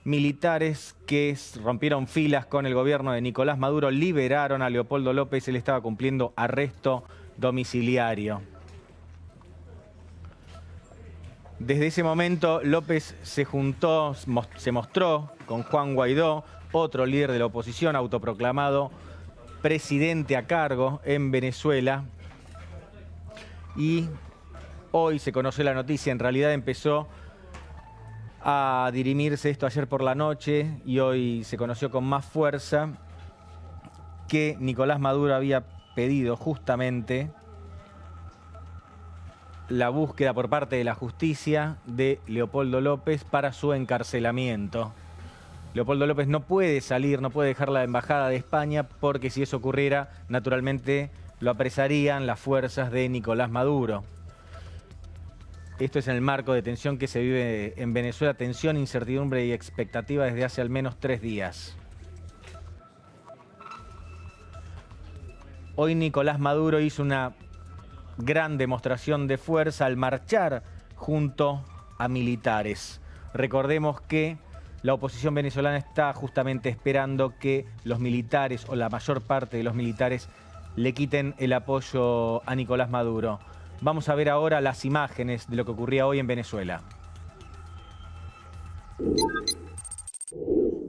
militares que rompieron filas con el gobierno de Nicolás Maduro liberaron a Leopoldo López. Él estaba cumpliendo arresto domiciliario. Desde ese momento, López se mostró con Juan Guaidó, otro líder de la oposición, autoproclamado presidente a cargo en Venezuela. Y hoy se conoció la noticia, en realidad empezó a dirimirse esto ayer por la noche y hoy se conoció con más fuerza que Nicolás Maduro había pedido justamente la búsqueda por parte de la justicia de Leopoldo López para su encarcelamiento. Leopoldo López no puede salir, no puede dejar la embajada de España porque si eso ocurriera, naturalmente lo apresarían las fuerzas de Nicolás Maduro. Esto es en el marco de tensión que se vive en Venezuela, tensión, incertidumbre y expectativa desde hace al menos 3 días. Hoy Nicolás Maduro hizo una gran demostración de fuerza al marchar junto a militares. Recordemos que la oposición venezolana está justamente esperando que los militares o la mayor parte de los militares le quiten el apoyo a Nicolás Maduro. Vamos a ver ahora las imágenes de lo que ocurría hoy en Venezuela.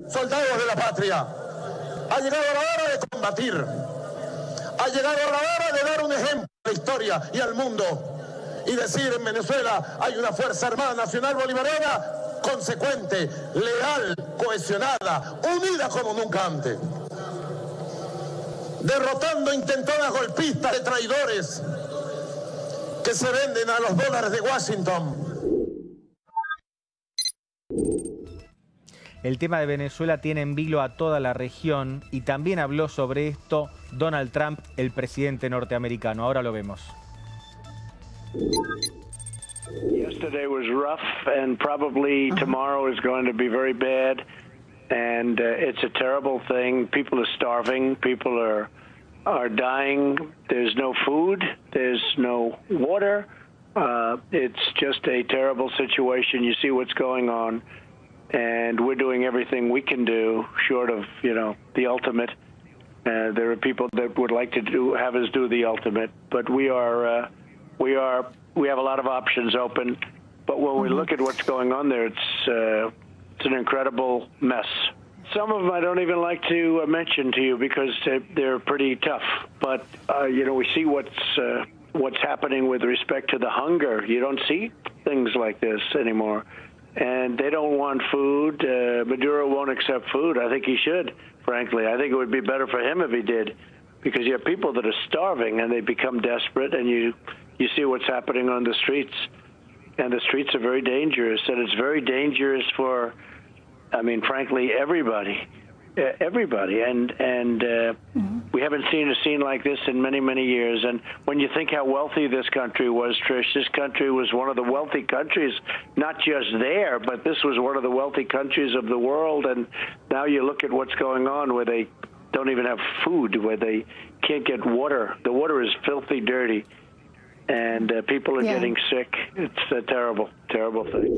Soldados de la patria, ha llegado la hora de combatir. Ha llegado la hora de dar un ejemplo a la historia y al mundo y decir: en Venezuela hay una Fuerza Armada Nacional Bolivariana consecuente, leal, cohesionada, unida como nunca antes, derrotando intentonas golpistas de traidores que se venden a los dólares de Washington. El tema de Venezuela tiene en vilo a toda la región y también habló sobre esto Donald Trump, el presidente norteamericano. Ahora lo vemos. Yesterday was rough and probably tomorrow is going to be very bad. And it's a terrible thing. People are starving. People are dying. There's no food. There's no water. It's just a terrible situation. You see what's going on. And we're doing everything we can do, short of, the ultimate. There are people that would like to have us do the ultimate, but we have a lot of options open. But when we look at what's going on there, it's an incredible mess. Some of them I don't even like to mention to you because they're pretty tough. But we see what's happening with respect to the hunger. You don't see things like this anymore. And they don't want food. Maduro won't accept food. I think he should, frankly. I think it would be better for him if he did, because you have people that are starving and they become desperate, and you see what's happening on the streets. And the streets are very dangerous, and it's very dangerous for, frankly, everybody. And we haven't seen a scene like this in many, many years. And when you think how wealthy this country was, Trish, this country was one of the wealthy countries, not just there, but this was one of the wealthy countries of the world. And now you look at what's going on, where they don't even have food, where they can't get water. The water is filthy dirty, and people are getting sick. It's a terrible, terrible thing.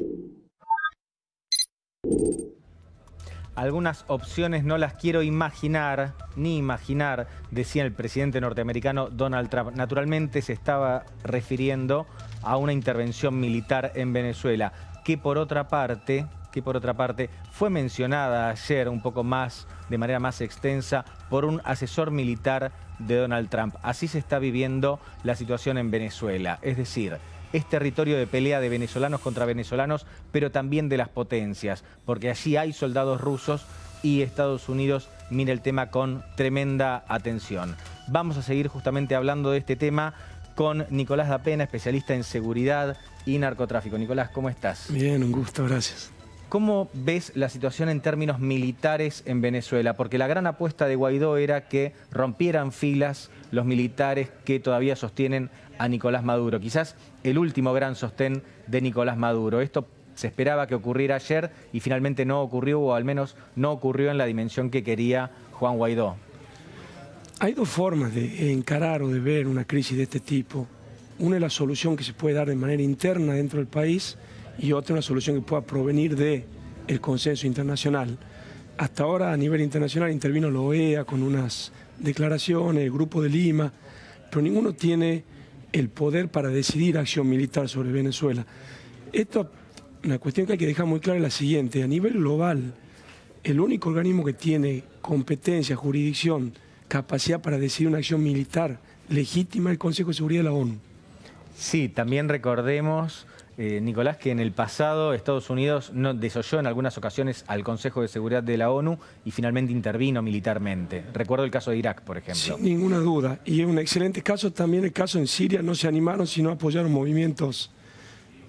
Algunas opciones no las quiero imaginar, ni imaginar, decía el presidente norteamericano Donald Trump. Naturalmente se estaba refiriendo a una intervención militar en Venezuela, que por otra parte fue mencionada ayer un poco más, de manera más extensa, por un asesor militar de Donald Trump. Así se está viviendo la situación en Venezuela, es decir, es territorio de pelea de venezolanos contra venezolanos, pero también de las potencias, porque allí hay soldados rusos y Estados Unidos mira el tema con tremenda atención. Vamos a seguir justamente hablando de este tema con Nicolás Da Pena, especialista en seguridad y narcotráfico. Nicolás, ¿cómo estás? Bien, un gusto, gracias. ¿Cómo ves la situación en términos militares en Venezuela? Porque la gran apuesta de Guaidó era que rompieran filas los militares que todavía sostienen a Nicolás Maduro. Quizás el último gran sostén de Nicolás Maduro. Esto se esperaba que ocurriera ayer y finalmente no ocurrió, o al menos no ocurrió en la dimensión que quería Juan Guaidó. Hay dos formas de encarar o de ver una crisis de este tipo. Una es la solución que se puede dar de manera interna dentro del país y otra una solución que pueda provenir de el consenso internacional. Hasta ahora a nivel internacional intervino la OEA con unas declaraciones, el Grupo de Lima, pero ninguno tiene el poder para decidir acción militar sobre Venezuela. Esto, una cuestión que hay que dejar muy clara es la siguiente: a nivel global, el único organismo que tiene competencia, jurisdicción, capacidad para decidir una acción militar legítima es el Consejo de Seguridad de la ONU. Sí, también recordemos, Nicolás, que en el pasado Estados Unidos no desoyó en algunas ocasiones al Consejo de Seguridad de la ONU y finalmente intervino militarmente. Recuerdo el caso de Irak, por ejemplo. Sin ninguna duda. Y es un excelente caso también el caso en Siria. No se animaron, sino apoyaron movimientos,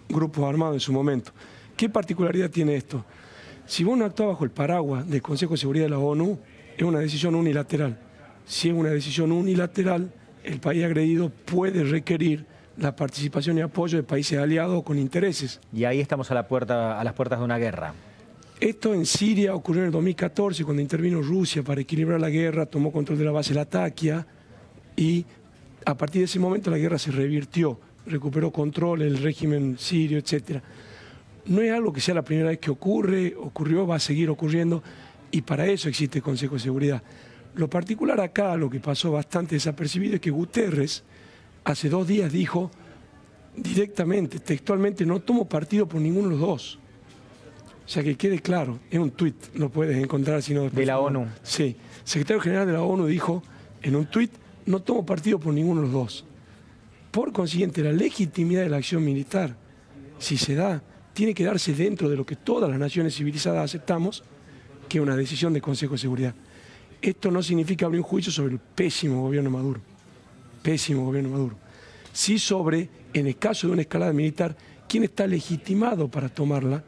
grupos armados en su momento. ¿Qué particularidad tiene esto? Si vos no actúas bajo el paraguas del Consejo de Seguridad de la ONU, es una decisión unilateral. Si es una decisión unilateral, el país agredido puede requerir la participación y apoyo de países aliados con intereses. Y ahí estamos a las puertas de una guerra. Esto en Siria ocurrió en el 2014, cuando intervino Rusia para equilibrar la guerra, tomó control de la base Latakia y a partir de ese momento la guerra se revirtió, recuperó control, el régimen sirio, etc. No es algo que sea la primera vez que ocurrió, va a seguir ocurriendo y para eso existe el Consejo de Seguridad. Lo particular acá, lo que pasó bastante desapercibido, es que Guterres hace 2 días dijo directamente, textualmente, no tomo partido por ninguno de los dos. O sea, que quede claro, es un tuit, lo puedes encontrar si no después. ¿De la ONU? Sí, el secretario general de la ONU dijo en un tuit, no tomo partido por ninguno de los dos. Por consiguiente, la legitimidad de la acción militar, si se da, tiene que darse dentro de lo que todas las naciones civilizadas aceptamos, que es una decisión del Consejo de Seguridad. Esto no significa abrir un juicio sobre el pésimo gobierno de Maduro. Pésimo gobierno de Maduro. Sí sobre, en el caso de una escalada militar, quién está legitimado para tomarla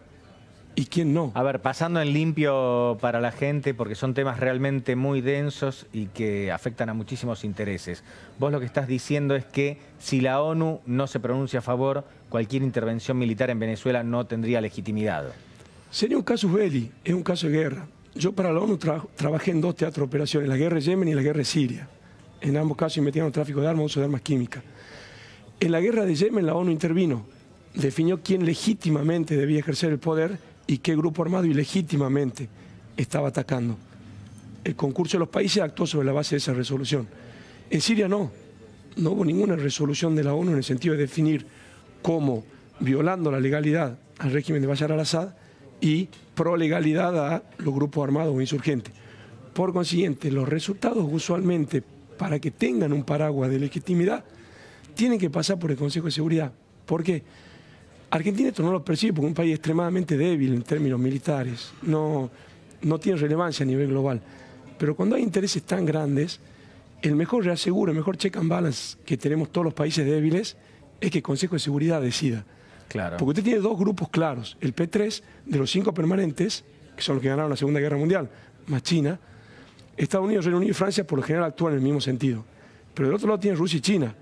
y quién no. A ver, pasando en limpio para la gente, porque son temas realmente muy densos y que afectan a muchísimos intereses. Vos lo que estás diciendo es que si la ONU no se pronuncia a favor, cualquier intervención militar en Venezuela no tendría legitimidad. Sería un casus belli, es un caso de guerra. Yo para la ONU trabajé en 2 teatros de operaciones, la guerra de Yemen y la guerra de Siria. En ambos casos investigaron tráfico de armas, uso de armas químicas. En la guerra de Yemen la ONU intervino, definió quién legítimamente debía ejercer el poder y qué grupo armado ilegítimamente estaba atacando. El concurso de los países actuó sobre la base de esa resolución. En Siria no hubo ninguna resolución de la ONU en el sentido de definir cómo, violando la legalidad al régimen de Bashar al-Assad y pro legalidad a los grupos armados o insurgentes. Por consiguiente, los resultados usualmente, para que tengan un paraguas de legitimidad, tienen que pasar por el Consejo de Seguridad. ¿Por qué? Argentina esto no lo percibe porque es un país extremadamente débil en términos militares, no tiene relevancia a nivel global. Pero cuando hay intereses tan grandes, el mejor reaseguro, el mejor check and balance que tenemos todos los países débiles es que el Consejo de Seguridad decida. Claro. Porque usted tiene 2 grupos claros, el P3 de los 5 permanentes, que son los que ganaron la Segunda Guerra Mundial, más China. Estados Unidos, Reino Unido y Francia por lo general actúan en el mismo sentido. Pero del otro lado tiene Rusia y China.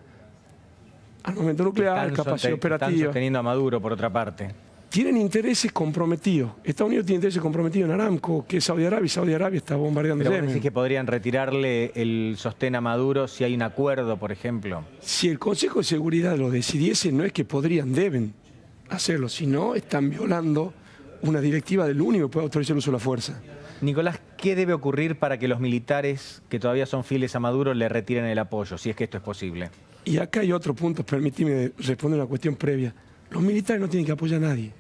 Armamento nuclear, capacidad operativa. Están sosteniendo a Maduro, por otra parte. Tienen intereses comprometidos. Estados Unidos tiene intereses comprometidos en Aramco, que es Saudi Arabia, y Saudi Arabia está bombardeando Pero Yemen. vos decís que podrían retirarle el sostén a Maduro si hay un acuerdo, por ejemplo. Si el Consejo de Seguridad lo decidiese, no es que podrían, deben hacerlo, sino están violando una directiva del único que puede autorizar el uso de la fuerza. Nicolás, ¿qué debe ocurrir para que los militares que todavía son fieles a Maduro le retiren el apoyo, si es que esto es posible? Y acá hay otro punto, permíteme responder una cuestión previa. Los militares no tienen que apoyar a nadie.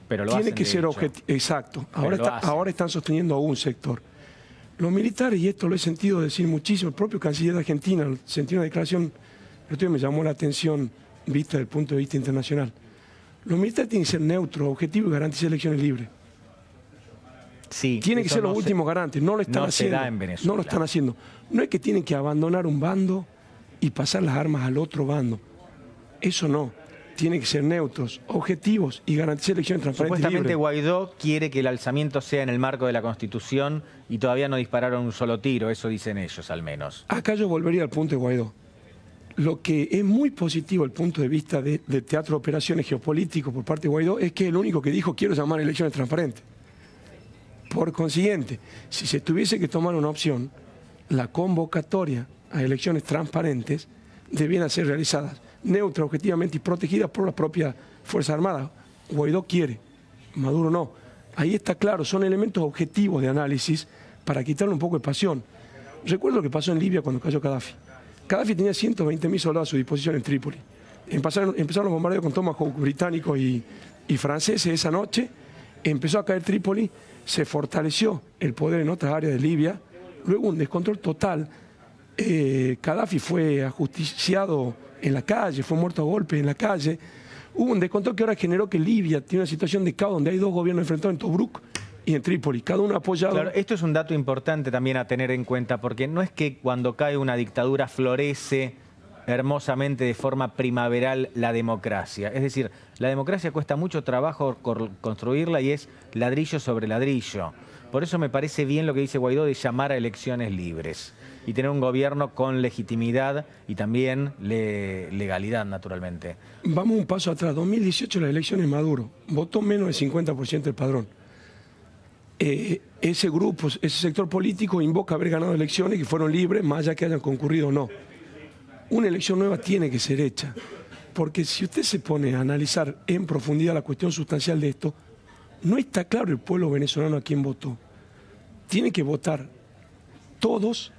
Pero lo Tiene hacen, que de ser hecho. objetivo. Exacto. Pero Ahora están sosteniendo a un sector. Los militares, y esto lo he sentido decir muchísimo, el propio canciller de Argentina sentí una declaración, el otro día me llamó la atención vista desde el punto de vista internacional. Los militares tienen que ser neutros, objetivos y garantizar elecciones libres. Sí, Tienen que ser los últimos garantes, no lo están haciendo. Se da en Venezuela. No lo están haciendo. No es que tienen que abandonar un bando y pasar las armas al otro bando. Eso no. Tienen que ser neutros, objetivos y garantizar elecciones transparentes y Supuestamente libres. Guaidó quiere que el alzamiento sea en el marco de la Constitución y todavía no dispararon un solo tiro, eso dicen ellos al menos. Acá yo volvería al punto de Guaidó. Lo que es muy positivo el punto de vista del teatro de operaciones geopolíticos por parte de Guaidó es que es el único que dijo quiero llamar a elecciones transparentes. Por consiguiente, si se tuviese que tomar una opción, la convocatoria a elecciones transparentes debieran ser realizadas neutras, objetivamente y protegidas por la propia Fuerza Armada. Guaidó quiere, Maduro no. Ahí está claro, son elementos objetivos de análisis para quitarle un poco de pasión. Recuerdo lo que pasó en Libia cuando cayó Gaddafi. Gaddafi tenía 120.000 soldados a su disposición en Trípoli. Empezaron los bombardeos con Tomahawk británicos y franceses esa noche. Empezó a caer Trípoli, se fortaleció el poder en otras áreas de Libia. Luego un descontrol total. Gaddafi fue ajusticiado en la calle, fue muerto a golpes en la calle. Hubo un descontrol que ahora generó que Libia tiene una situación de caos donde hay dos gobiernos enfrentados en Tobruk y en Trípoli, cada uno apoyado. Claro, esto es un dato importante también a tener en cuenta, porque no es que cuando cae una dictadura florece hermosamente de forma primaveral la democracia. Es decir, la democracia cuesta mucho trabajo construirla y es ladrillo sobre ladrillo. Por eso me parece bien lo que dice Guaidó de llamar a elecciones libres y tener un gobierno con legitimidad y también legalidad, naturalmente. Vamos un paso atrás. 2018 las elecciones Maduro. Votó menos del 50% del padrón. Ese grupo, ese sector político invoca haber ganado elecciones que fueron libres, más allá que hayan concurrido o no. Una elección nueva tiene que ser hecha. Porque si usted se pone a analizar en profundidad la cuestión sustancial de esto, no está claro el pueblo venezolano a quién votó. Tiene que votar todos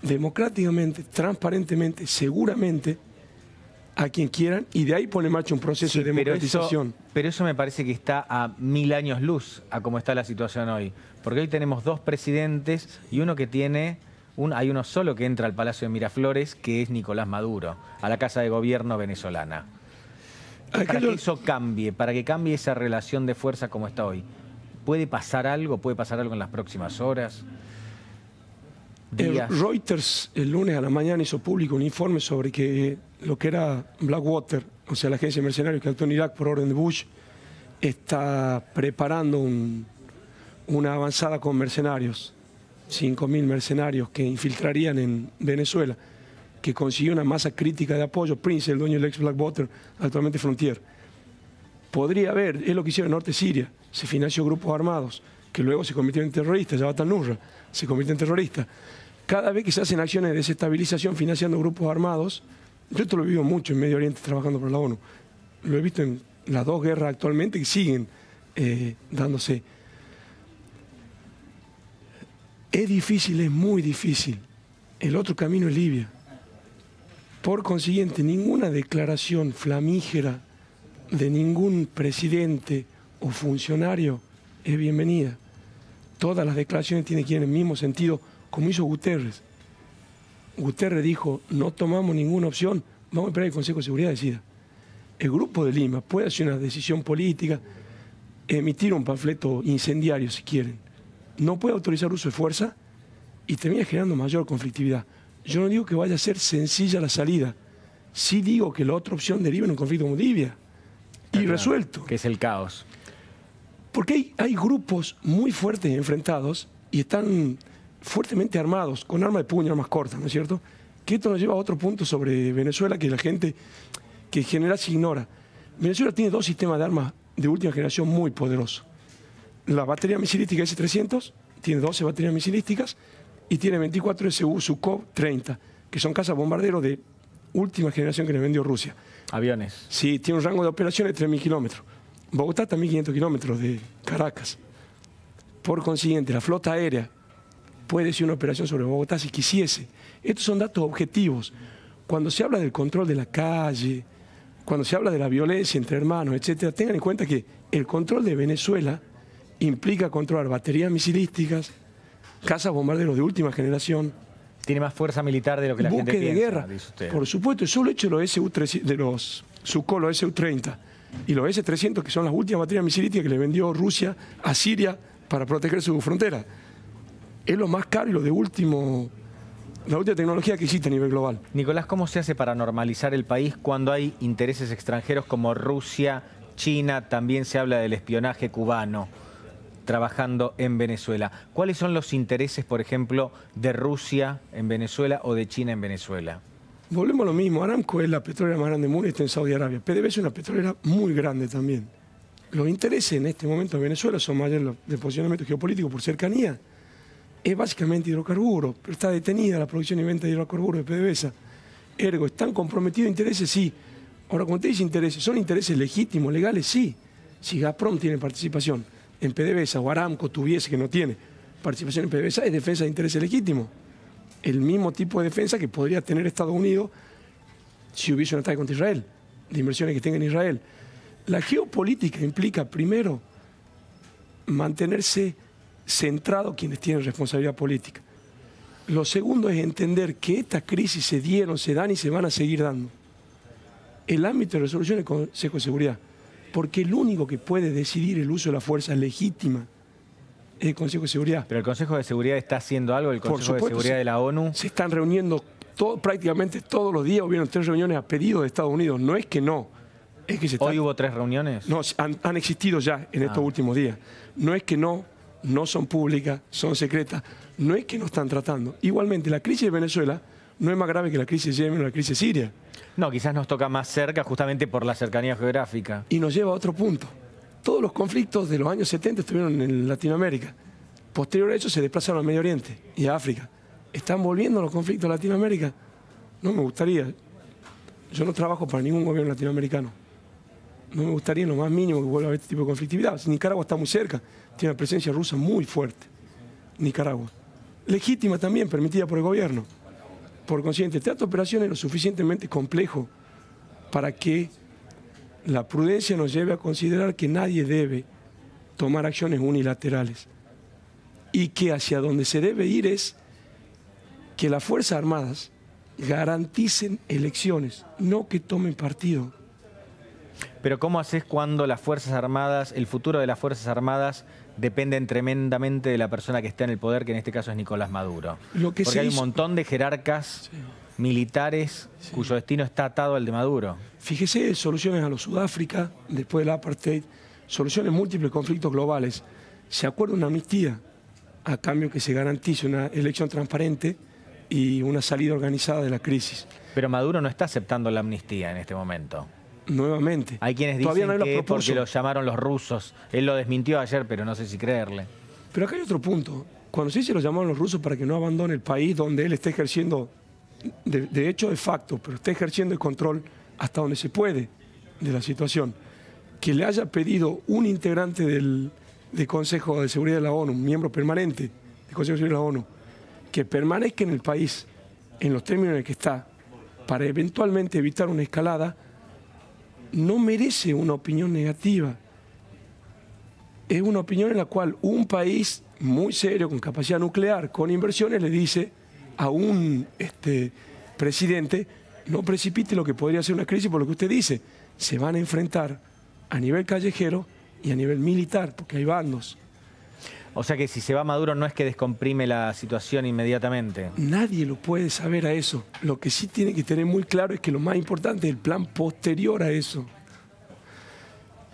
democráticamente, transparentemente, seguramente, a quien quieran, y de ahí pone en marcha un proceso de democratización. Pero eso me parece que está a 1000 años luz a cómo está la situación hoy. Porque hoy tenemos dos presidentes y uno que tiene... hay uno solo que entra al Palacio de Miraflores, que es Nicolás Maduro, a la Casa de Gobierno venezolana. Para que eso cambie, para que cambie esa relación de fuerza como está hoy, ¿puede pasar algo? ¿Puede pasar algo en las próximas horas? Reuters el lunes a la mañana hizo público un informe sobre que lo que era Blackwater, o sea, la agencia de mercenarios que actuó en Irak por orden de Bush, está preparando una avanzada con mercenarios, 5.000 mercenarios que infiltrarían en Venezuela, que consiguió una masa crítica de apoyo. Prince, el dueño del ex Blackwater, actualmente Frontier. Podría haber, es lo que hicieron en Norte Siria, se financió grupos armados, que luego se convirtieron en terroristas, Jabhat al-Nusra se convierte en terrorista. Cada vez que se hacen acciones de desestabilización financiando grupos armados, yo esto lo he vivido mucho en Medio Oriente trabajando por la ONU, lo he visto en las dos guerras actualmente que siguen dándose. Es difícil, es muy difícil. El otro camino es Libia. Por consiguiente, ninguna declaración flamígera de ningún presidente o funcionario es bienvenida. Todas las declaraciones tienen que ir en el mismo sentido, como hizo Guterres. Guterres dijo, no tomamos ninguna opción, vamos a esperar que el Consejo de Seguridad decida. El Grupo de Lima puede hacer una decisión política, emitir un panfleto incendiario si quieren. No puede autorizar uso de fuerza y termina generando mayor conflictividad. Yo no digo que vaya a ser sencilla la salida, sí digo que la otra opción deriva en un conflicto como Libia, y resuelto. Que es el caos. Porque hay grupos muy fuertes enfrentados y están fuertemente armados, con armas de puño, armas cortas, ¿no es cierto? Que esto nos lleva a otro punto sobre Venezuela que la gente, que en general se ignora. Venezuela tiene dos sistemas de armas de última generación muy poderosos. La batería misilística S-300 tiene 12 baterías misilísticas y tiene 24 SU Sukhoi 30, que son cazas bombarderos de última generación que le vendió Rusia. Aviones. Sí, tiene un rango de operación de 3.000 kilómetros. Bogotá está a 1.500 kilómetros de Caracas. Por consiguiente, la flota aérea puede ser una operación sobre Bogotá si quisiese. Estos son datos objetivos. Cuando se habla del control de la calle, cuando se habla de la violencia entre hermanos, etcétera, tengan en cuenta que el control de Venezuela implica controlar baterías misilísticas, cazas bombarderos de última generación. Tiene más fuerza militar de lo que la gente piensa, buque de guerra, dice usted. Por supuesto, el solo hecho de los Sukhoi, los Su-30 y los S-300, que son las últimas baterías misilísticas que le vendió Rusia a Siria para proteger su frontera, es lo más caro y lo de último, la última tecnología que existe a nivel global. Nicolás, ¿cómo se hace para normalizar el país cuando hay intereses extranjeros como Rusia, China? También se habla del espionaje cubano trabajando en Venezuela. ¿Cuáles son los intereses, por ejemplo, de Rusia en Venezuela o de China en Venezuela? Volvemos a lo mismo. Aramco es la petrolera más grande del mundo y está en Saudi Arabia. PDVSA es una petrolera muy grande también. Los intereses en este momento de Venezuela son mayores de posicionamiento geopolítico por cercanía. Es básicamente hidrocarburos, pero está detenida la producción y venta de hidrocarburos de PDVSA. Ergo, ¿están comprometidos intereses? Sí. Ahora, cuando usted dice intereses, ¿son intereses legítimos, legales? Sí. Si Gazprom tiene participación. en PDVSA o Aramco tuviese, que no tiene participación en PDVSA, es defensa de intereses legítimos. El mismo tipo de defensa que podría tener Estados Unidos si hubiese un ataque contra Israel, de inversiones que tenga en Israel. La geopolítica implica, primero, mantenerse centrado quienes tienen responsabilidad política. Lo segundo es entender que estas crisis se dieron, se dan y se van a seguir dando. El ámbito de resolución es el Consejo de Seguridad, porque el único que puede decidir el uso de la fuerza legítima es el Consejo de Seguridad. ¿Pero el Consejo de Seguridad está haciendo algo? ¿El Consejo de Seguridad de la ONU? Se están reuniendo prácticamente todos los días. Hubieron 3 reuniones a pedido de Estados Unidos. No es que no. Es que ¿Hoy hubo 3 reuniones? No, han existido ya en estos últimos días. No es que no son públicas, son secretas. No es que no están tratando. Igualmente, la crisis de Venezuela no es más grave que la crisis de Yemen o la crisis de Siria. No, quizás nos toca más cerca justamente por la cercanía geográfica. Y nos lleva a otro punto. Todos los conflictos de los años 70 estuvieron en Latinoamérica. Posterior a eso se desplazaron al Medio Oriente y a África. ¿Están volviendo los conflictos a Latinoamérica? No me gustaría. Yo no trabajo para ningún gobierno latinoamericano. No me gustaría en lo más mínimo que vuelva a haber este tipo de conflictividad. Nicaragua está muy cerca, tiene una presencia rusa muy fuerte. Nicaragua. Legítima también, permitida por el gobierno. Por consiguiente, el teatro de operaciones es lo suficientemente complejo para que la prudencia nos lleve a considerar que nadie debe tomar acciones unilaterales y que hacia donde se debe ir es que las Fuerzas Armadas garanticen elecciones, no que tomen partido. Pero ¿cómo haces cuando las Fuerzas Armadas, el futuro de las Fuerzas Armadas dependen tremendamente de la persona que está en el poder, que en este caso es Nicolás Maduro? Porque hay un montón de jerarcas militares cuyo destino está atado al de Maduro. Fíjese, soluciones a los Sudáfrica, después del apartheid, soluciones múltiples conflictos globales. Se acuerda una amnistía a cambio que se garantice una elección transparente y una salida organizada de la crisis. Pero Maduro no está aceptando la amnistía en este momento. Nuevamente. Hay quienes dicen que porque lo llamaron los rusos. Él lo desmintió ayer, pero no sé si creerle. Pero acá hay otro punto. Cuando se lo llamaron los rusos para que no abandone el país donde él está ejerciendo, de hecho de facto, pero está ejerciendo el control hasta donde se puede de la situación, que le haya pedido un integrante del Consejo de Seguridad de la ONU, un miembro permanente del Consejo de Seguridad de la ONU, que permanezca en el país en los términos en el que está, para eventualmente evitar una escalada, no merece una opinión negativa. Es una opinión en la cual un país muy serio, con capacidad nuclear, con inversiones, le dice a un presidente: no precipite lo que podría ser una crisis por lo que usted dice. Se van a enfrentar a nivel callejero y a nivel militar, porque hay bandos. O sea que si se va Maduro no es que descomprime la situación inmediatamente. Nadie lo puede saber a eso. Lo que sí tiene que tener muy claro es que lo más importante es el plan posterior a eso.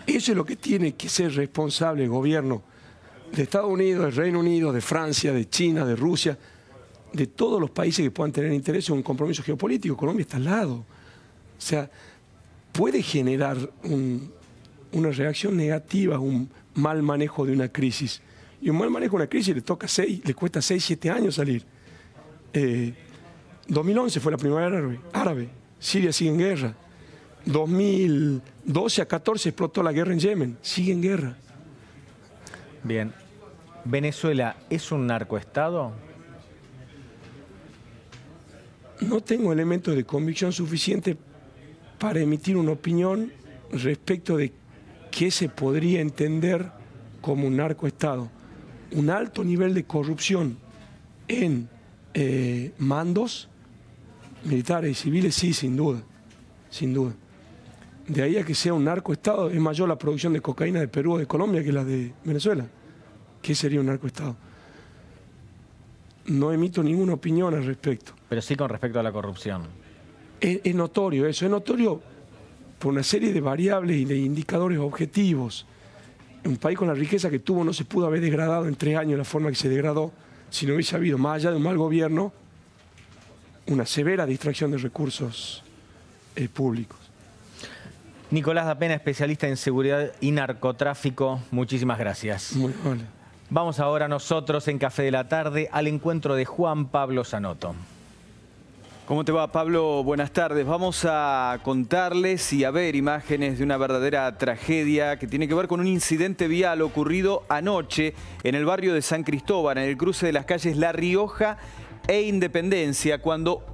Eso es lo que tiene que ser responsable el gobierno de Estados Unidos, del Reino Unido, de Francia, de China, de Rusia, de todos los países que puedan tener interés en un compromiso geopolítico. Colombia está al lado. O sea, puede generar una reacción negativa, un mal manejo de una crisis. Y un mal manejo de una crisis le cuesta 6, 7 años salir. 2011 fue la primavera árabe. Siria sigue en guerra. 2012 a 14 explotó la guerra en Yemen. Sigue en guerra. Bien. ¿Venezuela es un narcoestado? No tengo elementos de convicción suficiente para emitir una opinión respecto de qué se podría entender como un narcoestado. Un alto nivel de corrupción en mandos militares y civiles, sí, sin duda, sin duda. De ahí a que sea un narcoestado, es mayor la producción de cocaína de Perú o de Colombia que la de Venezuela. ¿Qué sería un narcoestado? No emito ninguna opinión al respecto. Pero sí con respecto a la corrupción. Es notorio eso, es notorio por una serie de variables y de indicadores objetivos. Un país con la riqueza que tuvo no se pudo haber degradado en 3 años la forma que se degradó si no hubiese habido, más allá de un mal gobierno, una severa distracción de recursos públicos. Nicolás Da Pena, especialista en seguridad y narcotráfico, muchísimas gracias. Muy amable. Vamos ahora nosotros en Café de la Tarde al encuentro de Juan Pablo Zanotto. ¿Cómo te va, Pablo? Buenas tardes. Vamos a contarles y a ver imágenes de una verdadera tragedia que tiene que ver con un incidente vial ocurrido anoche en el barrio de San Cristóbal, en el cruce de las calles La Rioja e Independencia, cuando